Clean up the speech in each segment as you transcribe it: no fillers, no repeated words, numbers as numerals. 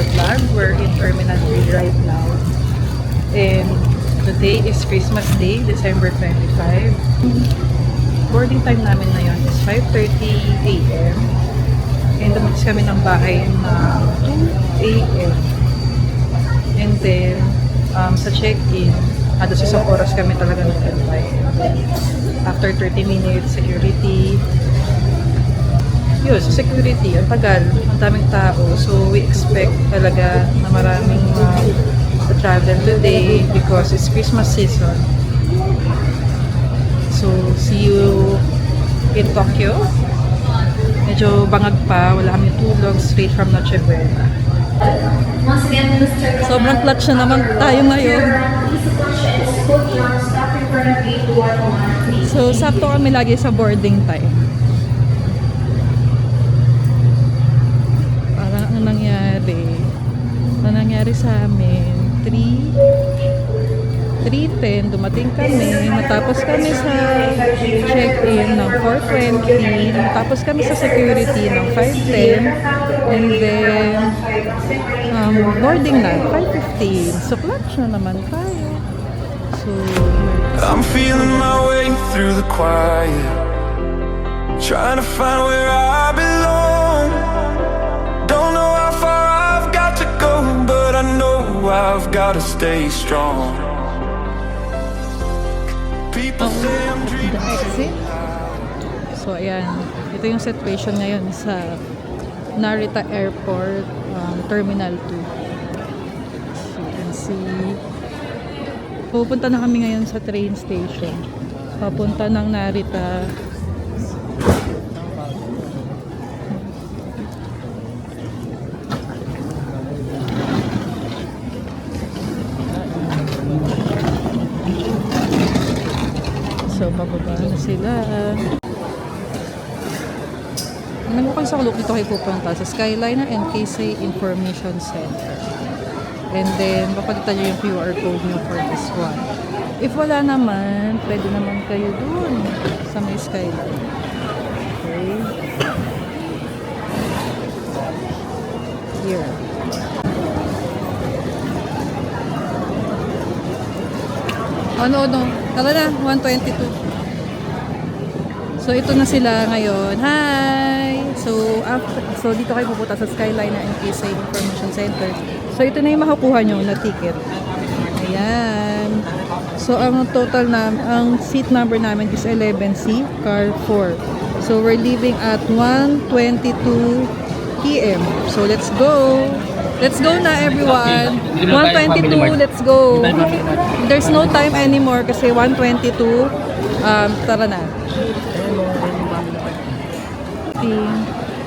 Travel Vlog. We're in Terminal 3 right now. And today is Christmas Day, December 25. Boarding time namin ngayon is 5:30 a.m. And dumating kami ng bahay na 2 a.m. And then, sa check-in, halos isang oras kami talaga nag-antay. After 30 minutes, security. Yun, sa security, ang tagal, ang daming tao. So, we expect talaga na maraming travel today because it's Christmas season. So, see you in Tokyo. Medyo bangag pa, wala kami tulog, straight from Noche Buena. Sobrang clutch na naman tayo ngayon. So, sakto kami lagi sa boarding time. Parang ang nangyari sa amin, 3:10, dumating kami, matapos kami sa check-in ng 4:20, matapos kami sa security ng 5:10, and then boarding na 5:15. So clutch na naman tayo. So I'm feeling my way through the quiet, trying to find where I belong. Don't know how far I've got to go, but I know I've got to stay strong. the exit. So ayan, ito yung situation ngayon sa Narita Airport, Terminal 2. So you can see, pupunta na kami ngayon sa train station, papunta ng Narita. So, bababa na sila. Alam mo kung sa kulok dito kayo pupunta sa Skyliner and KSay Information Center. And then, papalitan nyo yung QR code nyo for this one. If wala naman, pwede naman kayo dun sa may Skyliner. Okay. Here. Ano? Tara na, 1:22. So, ito na sila ngayon. Hi! So dito kayo pupunta sa Skyliner and KSay Information Center. So, ito na yung makukuha nyo na ticket. Ayan. So, ang total na, ang seat number namin is 11C, car 4. So, we're leaving at 1:22 p.m. So, let's go! Let's go na everyone. 1:22, let's go. There's no time anymore kasi 1:22. Tara na.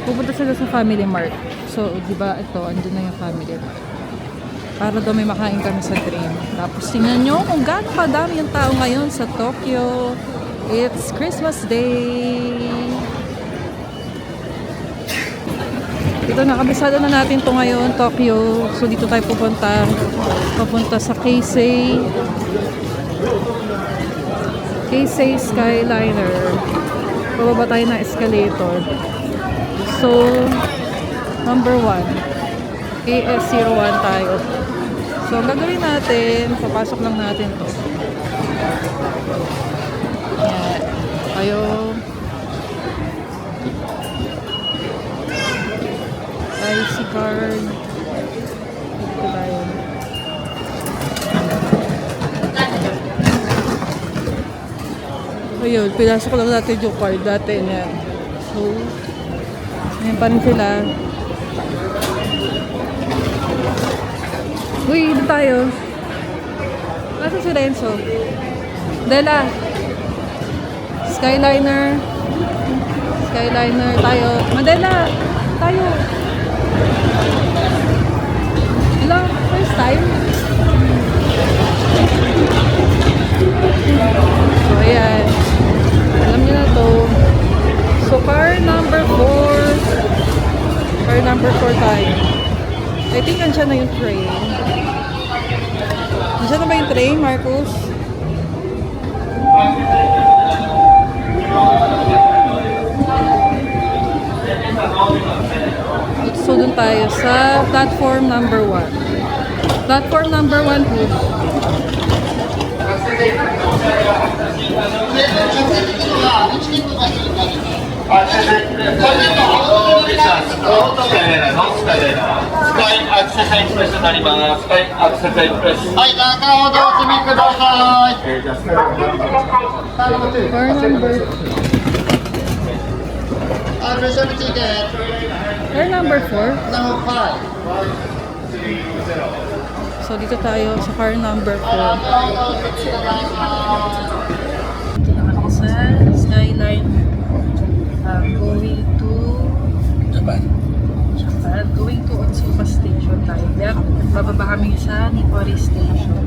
Pupunta sila sa Family Mart. So, di ba ito, andun na yung Family Mart. Para daw may makain kami sa train. Tapos tingnan nyo kung gaano kadami yung tao ngayon sa Tokyo. It's Christmas Day. Ito, nakabisado na natin to ngayon, Tokyo. So, dito tayo pupunta sa KSay Skyliner. Pababa tayo ng escalator. So, number 1, KS01 tayo. So, ang gagawin natin, papasok lang natin to. Ayan. Tayo. IC card. Dito tayo. Ayun, pinasok lang natin yung card dati na. So, ayan pa rin sila. Uy, dito tayo. Nasa si Renzo? Dela. Skyliner tayo. Mandela, tayo. Ilang first time? So, ayan. Alam niyo na to. So, car number 4 tayo. I think andyan na yung train. Andyan na ba yung train, Marcos? So So, dun tayo sa platform number 1. Platform number 1 po. Car number Car number 4. So, dito tayo sa car number 4. Dito naman ako sa Skyline. Going to Japan. Going to Otsuka Station tayo. Yep. Bababa kami sa Nippori Station.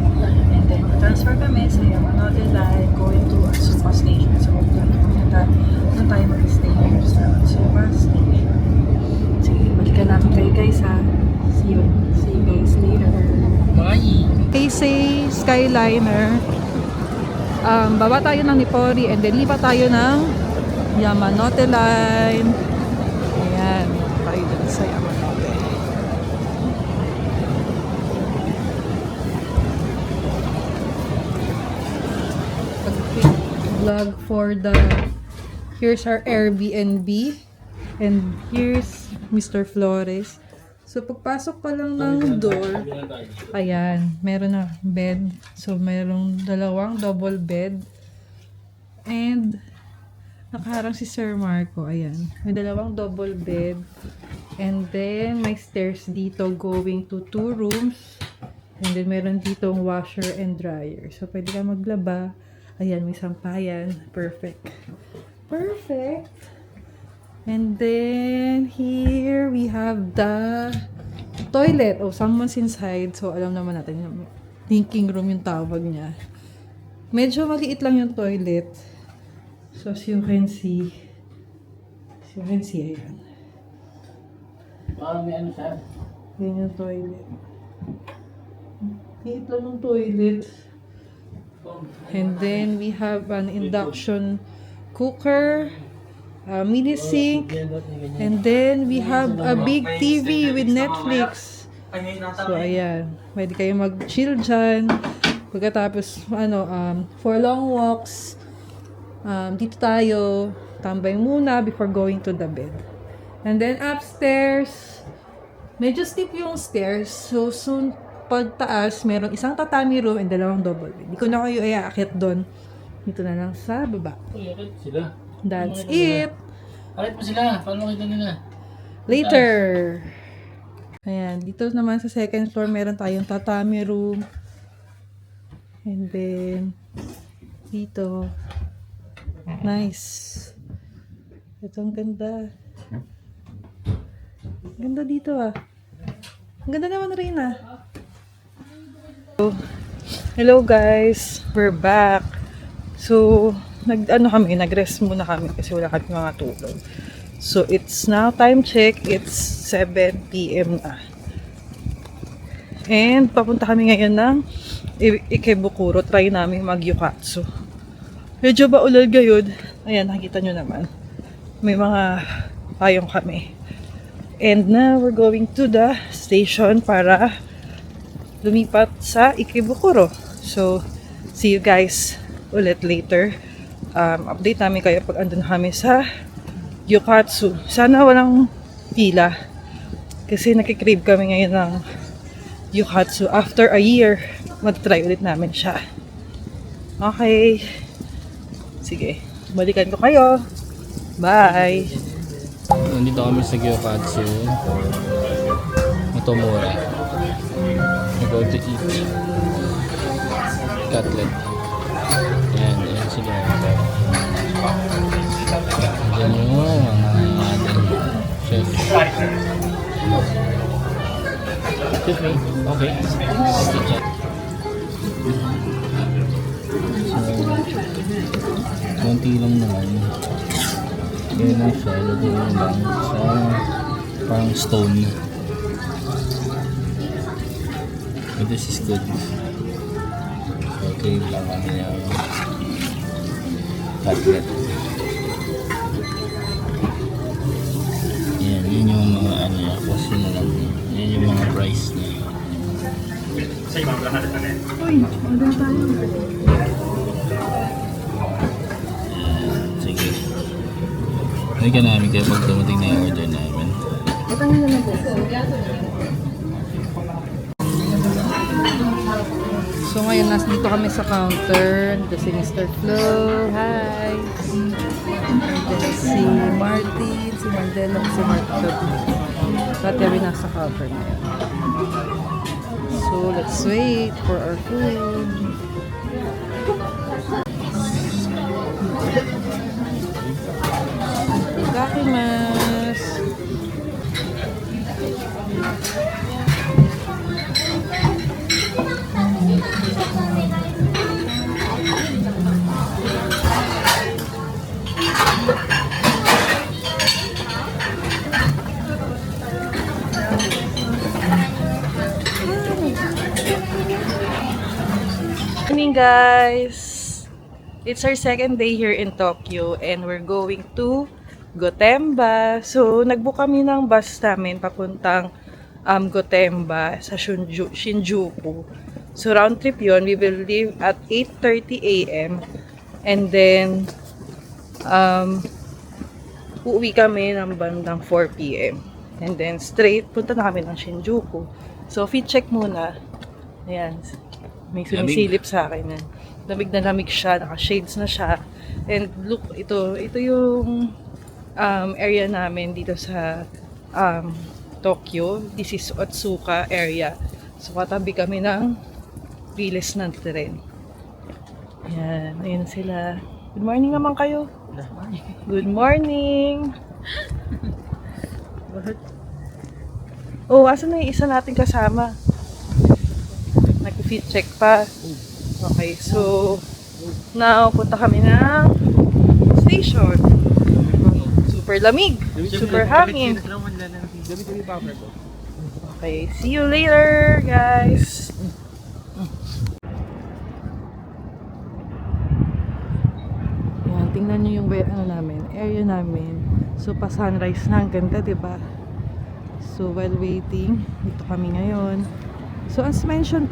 And then, transfer kami sa Yamanote Line going to Otsuka Station. So, doon tayo mag-stay sa Otsuka Station. Sige, balikan natin kayo guys ha. See you guys later. Bye! Keisei Skyliner. Baba tayo ng Nippori and then lipat tayo ng Yamanote Line. Ayan, tayo dun sa Yamanote. Vlog for the here's our Airbnb and here's Mr. Flores. So, pagpasok pa lang ng door, ayan, meron na bed. So, merong dalawang double bed. And, nakaharang si Sir Marco, ayan. May dalawang double bed. And then, may stairs dito going to 2 rooms. And then, meron ditong washer and dryer. So, pwede ka maglaba. Ayan, may sampayan. Perfect. Perfect! And then, here we have the toilet. Oh, someone's inside. So, alam naman natin yung thinking room yung tawag niya. Medyo maliit lang yung toilet. So, as you can see. Ayan. May ano siya? Ayan yung toilet. Maliit lang yung toilet. And then, we have an induction cooker. Mini sink, and then we have a big TV with Netflix. So ayan, pwede kayo mag-chill dyan. Pagkatapos for long walks, dito tayo tambay muna before going to the bed. And then upstairs, medyo steep yung stairs. So soon pagtaas, merong isang tatami room and dalawang double bed. Hindi ko na kayo iaakit doon. Dito na lang sa baba. Sila. That's it. Alit mo sila. Paano makita nila? Later. Ayan. Dito naman sa second floor, meron tayong tatami room. And then, dito. Nice. Ito ang ganda. Ganda dito ah. Ang ganda naman rin ah. Hello guys. We're back. So, nag-rest muna kami kasi wala kami mga tulog. So, it's now time check. It's 7 p.m. na. And, papunta kami ngayon ng Ikebukuro. Try namin mag-yukatsu. Medyo ba ulol gayod? Ayan, nakikita nyo naman. May mga payong kami. And now, we're going to the station para lumipat sa Ikebukuro. So, see you guys ulit later. Update namin kayo pag andun kami sa Yukatsu. Sana walang pila kasi nakikrave kami ngayon ng Yukatsu. After a year, mag-try ulit namin siya. Okay. Sige. Balikan ko kayo. Bye! Nandito kami sa Gyokatsu. Motomura. We go to eat cutlet. Ayan sila. Ayan yung mga chef. Excuse me. Okay. Kitchen. So, konti lang naman. Yan lang siya. Lagyan lang sa parang stone. But this is good. Okay, lang kami yung cutlet. Yan, yun yung mga ano yan, tapos yun na lang. Yan yung mga price niya. Uy, order tayo. Ayan, sige. Hindi ka namin kaya pag dumating na yung order namin. Patangin na lang po. So ngayon, nasa dito kami sa counter. Dito si Mr. Flo. Hi! Dito si Martin, si Mandela, si Martin. Lahat kami nasa counter ngayon. So let's wait for our food. Itadakimasu. Morning guys! It's our second day here in Tokyo and we're going to Gotemba. So, nagbook kami ng bus namin papuntang Gotemba sa Shinjuku. So, round trip yon. We will leave at 8:30 a.m. and then uuwi kami ng bandang 4 p.m. And then straight, punta na kami ng Shinjuku. So, fit check muna. Ayan. May sumisilip sa akin yan. Lamig na lamig siya, naka-shades na siya. And look, ito yung area namin dito sa Tokyo. This is Otsuka area. So, katabi kami ng riles ng tren. Ayan, ayan sila. Good morning naman kayo. Good morning. Oh, asan na yung isa nating kasama? Nag-fit check pa. Okay, so now punta kami ng station. Super lamig, super hangin. Okay, see you later, guys. Yan, tingnan nyo yung area namin. So, pa sunrise na, ang ganda, diba? So, while waiting, dito kami ngayon. So, as mentioned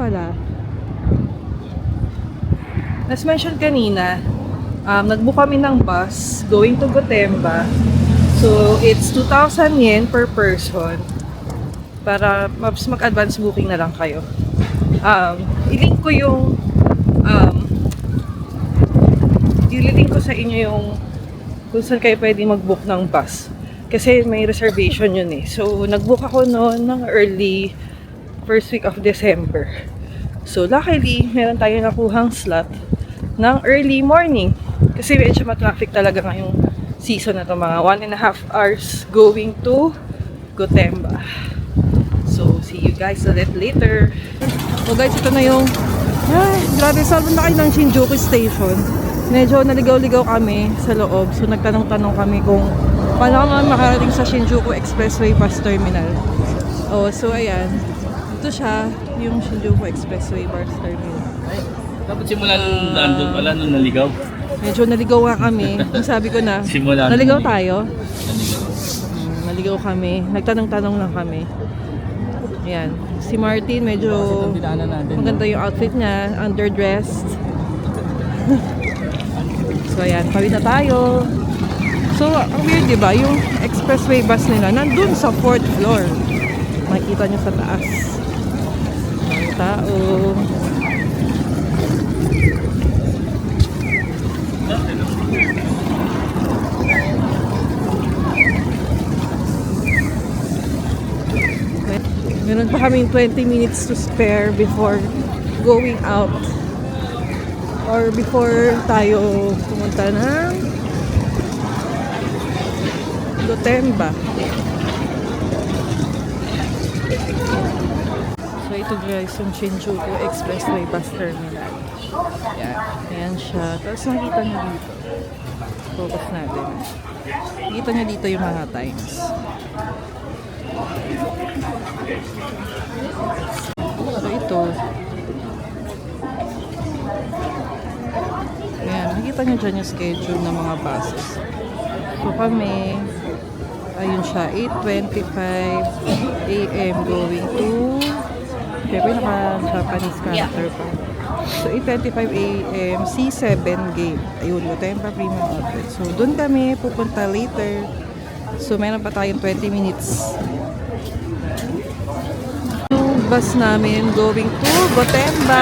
kanina, nagbook kami ng bus going to Gotemba. So, it's 2,000 yen per person. Para mas mag-advance booking na lang kayo. I-link ko i-link ko sa inyo yung kung saan kayo pwede mag-book ng bus. Kasi may reservation yun eh. So, nag-book ako noon ng early first week of December. So, luckily, meron tayo nakuhang slot ng early morning. Kasi medyo matraffic talaga ngayong season na to, mga 1.5 hours going to Gotemba. So, see you guys a little later. So guys, ito na yung grabe, salvo na kayo ng Shinjuku Station. Medyo naligaw-ligaw kami sa loob. So, nagtanong-tanong kami kung paano kami makarating sa Shinjuku Expressway Bus Terminal. Oh, so ayan. Ito siya, yung Shinjuku Expressway Bus Terminal. Ay, dapat simulan daan doon pala nung naligaw. Medyo naligaw nga kami. Sabi ko na, naligaw tayo. Naligaw kami. Nagtanong-tanong lang kami. Ayan. Si Martin, medyo maganda yung outfit niya. Underdressed. So, ayan. Pawid na tayo. So, ang weird, diba? Yung expressway bus nila, nandun sa 4th floor. Makikita nyo sa taas. Ang tao. Meron pa kaming 20 minutes to spare before going out or before tayo pumunta ng Gotemba. So ito guys, yung Shinjuku Expressway Bus Terminal. Yan, ayan siya. Tapos nakita nyo dito. Focus natin. Nakita nyo dito yung mga times. So ito. Ayan, nakita nyo dyan yung schedule ng mga buses. So kami, Ayun siya, 8:25 a.m. going to, syempre naka-Japanese character pa. So, 8:25 a.m. C7 gate. Ayun, Gotemba Premium Outlet. So, doon kami pupunta later. So, meron pa tayong 20 minutes. Yung bus namin going to Gotemba.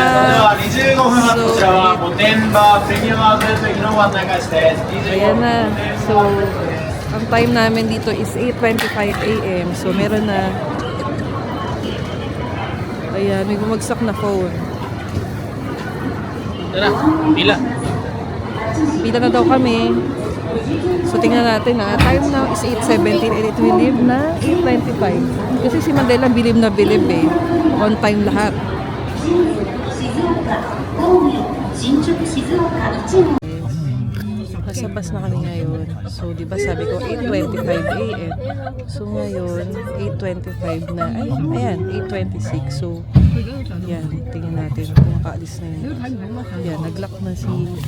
25分発こちらは御殿場プレミアムアウトレット行きのご案内開始です。Ayan na. So, ang time namin dito is 8:25 a.m. So, meron na. Ayan, may bumagsak na phone. Tara, pila. Pila na daw kami. So, tingnan natin na. Time now is 8:17 and it will leave na 8:25. Kasi si Mandela bilib na bilib eh. On time lahat. Nasa bus na kami ngayon. So, di ba sabi ko 8:25 a.m. So, ngayon 8:25 na. Ay, ayan, 8:26. So, yan, tingnan natin kung makaalis na yun. Yan, nag-lock na si Kuya.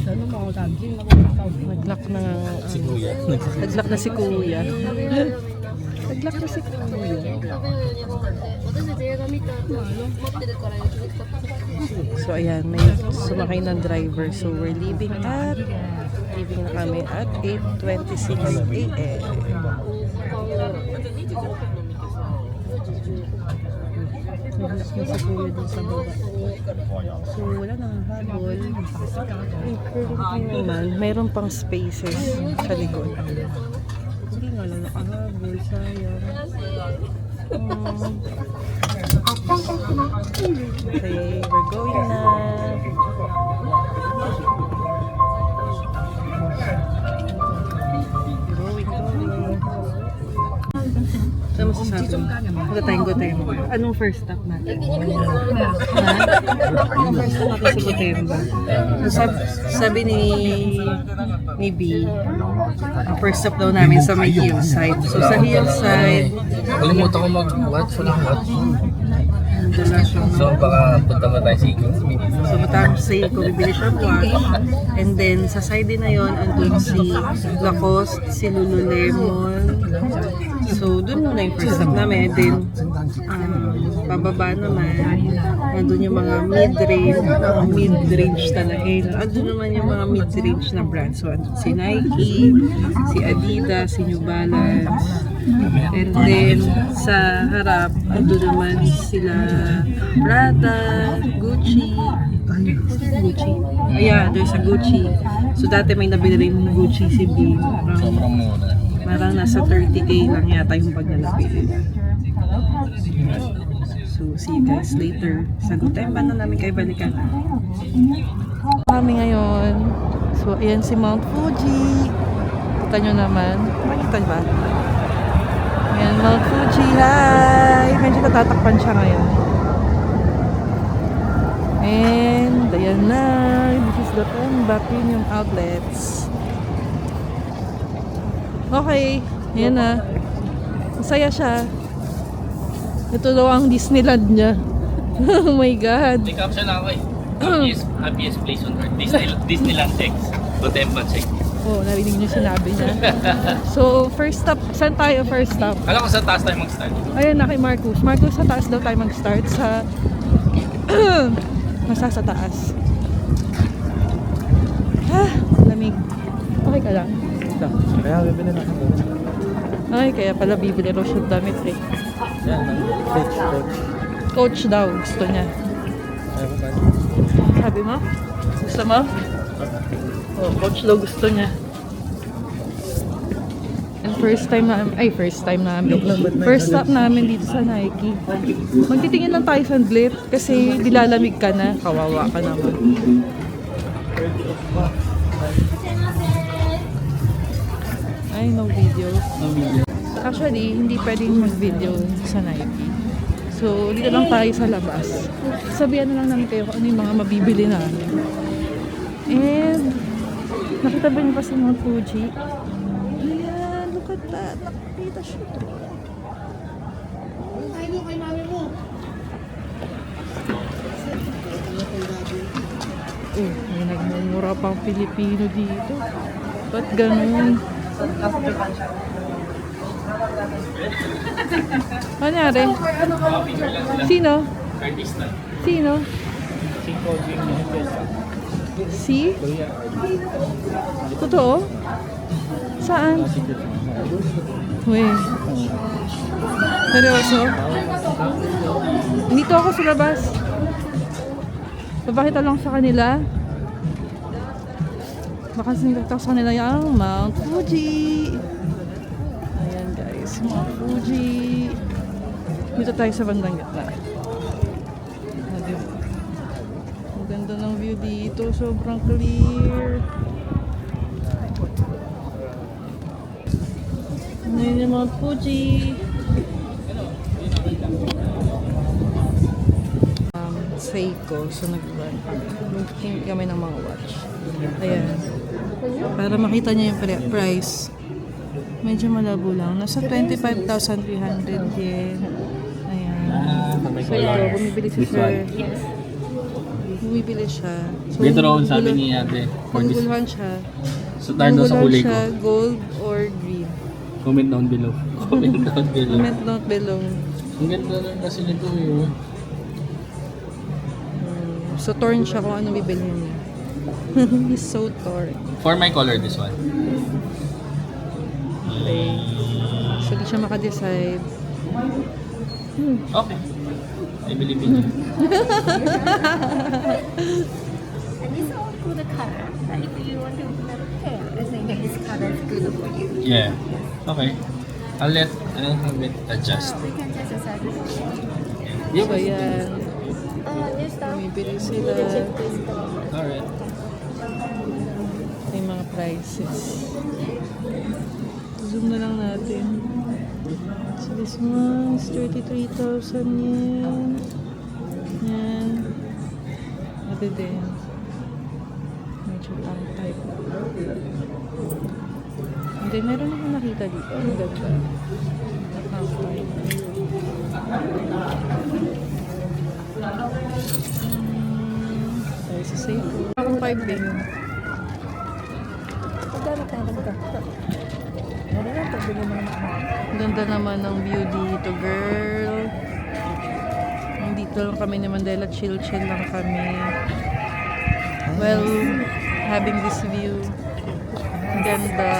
Nag-lock na si Kuya. Nag-lock na si Kuya. So, ayan, may sumakay ng driver. So, we're leaving na kami at 8:26 a.m. Nag-lock na si Kuya dun sa baba. So, wala nang habol. Naman, mayroon pang spaces sa likod. Hindi nga lang nakahabol. Sayang. Okay, we're going na. Going. Ano masasabi mo? Wala tayong Gotemba. Anong first stop natin? Anong first stop natin sa Gotemba? Sabi ni B, ang first stop daw namin sa may hillside. So sa hillside, Kalimutan ko mag-watch. dala siya. So, baka punta mo tayo sa Iko. So matapos sa ko, bibili siya watch. And then sa side din na yon, andun si Lacoste, si Lululemon. So doon muna yung first stop namin. And then pababa naman, andun yung mga mid-range talaga. Andun naman yung mga mid-range na brand. So andun si Nike, si Adidas, si New Balance. And then sa harap, andun naman sila Prada, Gucci. Ayan, there's a Gucci. So dati may nabili rin Gucci si B. Sobrang mura. Parang nasa 30k lang yata yung pag nalapili. So see you guys later. Sa Gotemba na namin kayo balikan. Kami ngayon. So ayan si Mount Fuji. Kita nyo naman. Makita ba? Ayan Mount Fuji. Hi! Medyo natatakpan siya ngayon. And ayan na. This is Gotemba Premium Outlets. Okay, ayan na. Masaya siya. Ito daw ang Disneyland niya. Oh my God. May caption ako eh. Happiest place on earth. Disneyland checks. Gotemba check. Oh, narinig niyo sinabi niya. So, first stop. Saan tayo first stop? Alam ko sa taas tayo mag-start. Ayun na kay Marcus. Marcus, sa taas daw tayo mag-start sa... sa taas. Lamig. Okay ka lang? Kaya bibili na ako. Ay, kaya pala bibili raw siya damit eh. Yan, coach. Coach daw, gusto niya. Ayaw ko ba? Sabi mo? Gusto mo? Oh, coach daw gusto niya. And first time namin. First stop namin dito sa Nike. Magtitingin lang tayo sandlit kasi dilalamig ka na. Kawawa ka naman. Ay, no video. Actually, hindi pwedeng mag-video sa Nike. So, dito lang tayo sa labas. Sabihan na lang namin kayo kung ano yung mga mabibili namin. And, nakita ba niyo pa si Mount Fuji? Ayan, look at that. Nakita siya. Oh, may nagmumura pang Pilipino dito. Ba't ganun? Ano nangyari? Sino? Artista. Sino? Si Kojing Si? Totoo? Saan? Uy. Seryoso? Dito ako sa labas. Papakita lang sa kanila. Baka sinagta ko sa kanila yung Mount Fuji. Ayan guys, Mount Fuji. Dito tayo sa bandang gitna. Ah, diba? Ang ganda ng view dito. Sobrang clear. Ayan yung Mount Fuji. Seiko. So nag-think kami ng mga watch. Ayan. Para makita niyo yung price. Medyo malabo lang. Nasa 25,300 yen. Ayan. So ito, bumibili si Sir. Bumibili siya. So, Dito raw sabi ni ate. For this. guguluhan siya. So tayo daw sa kulay ko. siya, gold or green. Comment down below. Comment down below. Comment down below. Ang ganda lang kasi nito eh. So torn siya kung ano bibili niya. He's so torn. For my color, this one. Okay. So di siya makadecide. Okay. I believe in you. And it's all good color. Like if you want to wear hair, I think this color is good for you. Yeah. Okay. I'll have it adjust. We can just decide. So yan. New stuff. Bumibili sila. Alright. May mga prices. Zoom na lang natin. So this one is 33,000 yen. Yan. Ate din. Medyo pang type. And then meron akong nakita dito. Ang ganda. Pang type. Tayo sa safe. Akong 5 din. Ang ganda naman ng view dito, girl. Dito lang kami ni Mandela. Chill-chill lang kami. Well, having this view. Ang ganda.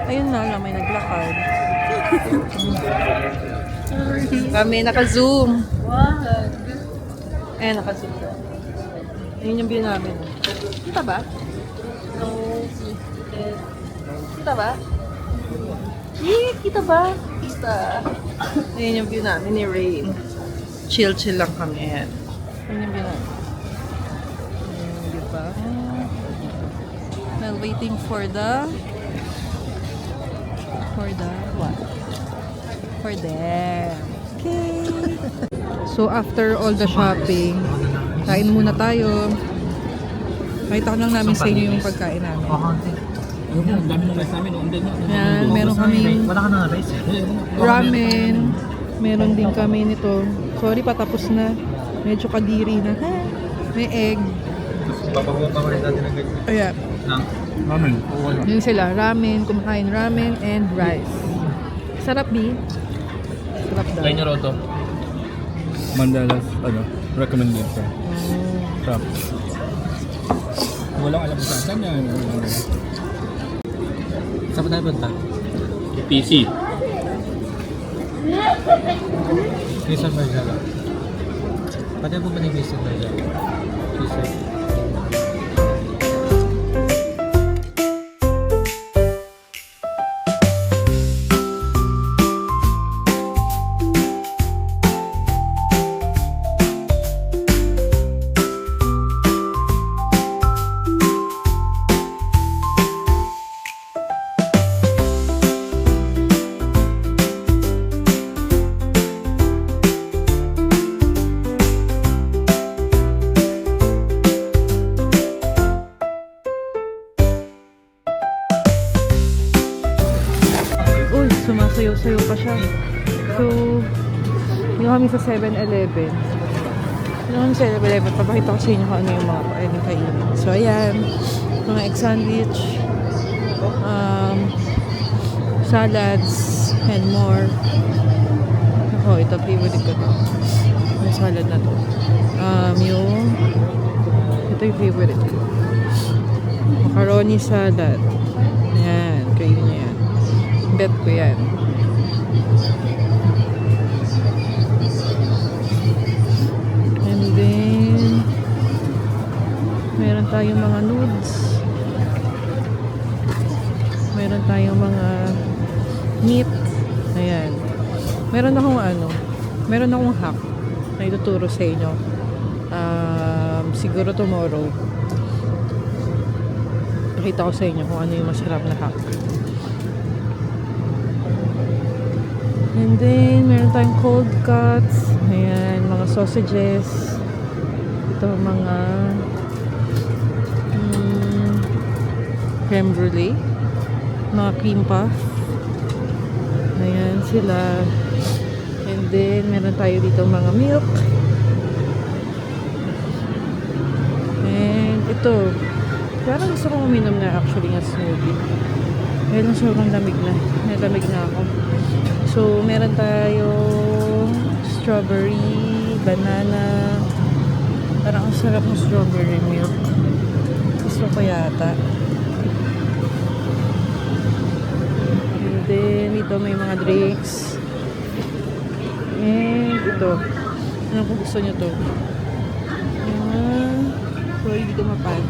Ayun na lang, may naglakad. Kami naka-zoom. Eh, naka-zoom. Ayun yung view namin. Kita ba? Kita ba? Kita ba? Kita. Ayun yung view namin ni Rain. Chill-chill lang kami. Ayan. Ayun yung view namin. Ayun, di ba? While waiting for the what? For them. Okay. So after all the shopping, kain muna tayo. Makita ko lang namin sa inyo yung pagkain namin. Ang dami ng rice namin. Yan, meron kaming Wala ka na rice eh. ramen. Meron din kami nito. Sorry, patapos na. Medyo kadiri na. Ha? May egg. Papabuka ko rin natin ng ganyan. Ayan. Ramen. Yun sila. Ramen. Kumakain ramen and rice. Sarap, B. Sarap daw. Try nyo raw to. Mandala's, recommendation. Sarap. Walang alam sa saan yan. Saan pa tayo punta? PC. Quezon Marzala. Pati po ba ni Quezon Marzala? Quezon. Uy, sumasayaw-sayaw pa siya. So, yung kami sa 7-Eleven. Yung kami sa 7-Eleven, papakita ko sa inyo kung ano yung mga pwedeng kainin. So, ayan. Mga egg sandwich. Salads. And more. Ako, ito favorite ko to. Yung salad na to. Ito yung favorite ko. Macaroni salad. Ayan, kayo niya yan. Bet ko yan. And then, meron tayong mga nudes. Meron tayong mga meat. Ayan. Meron akong hack na ituturo sa inyo. Siguro tomorrow. Pakita ko sa inyo kung ano yung masarap na hack. And then, meron tayong cold cuts. Ayan, mga sausages. Ito, mga creme brulee. Mga cream puff. Ayan sila. And then, meron tayo dito mga milk. And ito. Parang gusto kong uminom na actually ng smoothie. Kaya lang sobrang lamig na. Nalamig na ako. So, meron tayo strawberry, banana. Parang ang sarap ng strawberry milk. Gusto ko yata. And then, ito may mga drinks. And ito. Ano kung gusto nyo to? Sorry, dito mapan.